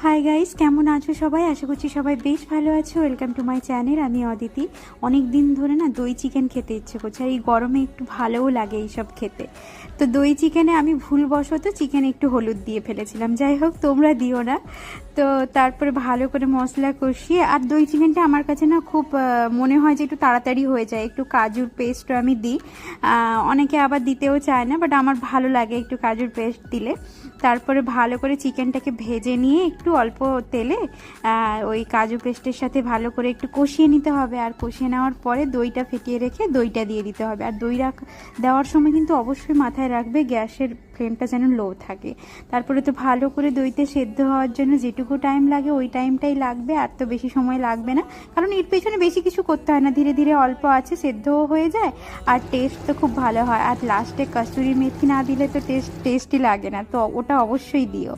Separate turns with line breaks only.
Hi guys, কেমন আছো সবাই? আশা করছি সবাই বেশ ভালো আছো। Welcome to my channel. আমি অদিতি। অনেক দিন ধরে না দই চিকেন খেতে ইচ্ছে করছে, আর এই গরমে একটু ভালোও লাগে এইসব খেতে। তো দই চিকেনে আমি ভুলবশত চিকেনে একটু হলুদ দিয়ে ফেলেছিলাম। যাই হোক, তোমরা দিও না। তো তারপরে ভালো করে মশলা কষিয়ে, আর দই চিকেনটা আমার কাছে না খুব মনে হয় যে একটু তাড়াতাড়ি হয়ে যায়। একটু কাজুর পেস্টও আমি দিই, অনেকে আবার দিতেও চায় না, বাট আমার ভালো লাগে একটু কাজুর পেস্ট দিলে। তারপরে ভালো করে চিকেনটাকে ভেজে নিয়ে একটু অল্প তেলে ওই কাজু পেস্টের সাথে ভালো করে একটু কষিয়ে নিতে হবে। আর কষিয়ে নেওয়ার পরে দইটা ফেটিয়ে রেখে দইটা দিয়ে দিতে হবে। আর দই দেওয়ার সময় কিন্তু অবশ্যই মাথায় রাখবে গ্যাসের ফ্লেমটা যেন লো থাকে। তারপরে তো ভালো করে দইতে সেদ্ধ হওয়ার জন্য যেটুকু টাইম লাগে ওই টাইমটাই লাগবে, আর তো বেশি সময় লাগবে না, কারণ এর পেছনে বেশি কিছু করতে হয় না। ধীরে ধীরে অল্প আছে সেদ্ধও হয়ে যায়, আর টেস্ট তো খুব ভালো হয়। আর লাস্টে কসুরি মেথি না দিলে তো টেস্টই লাগে না, তো ওটা অবশ্যই দিও।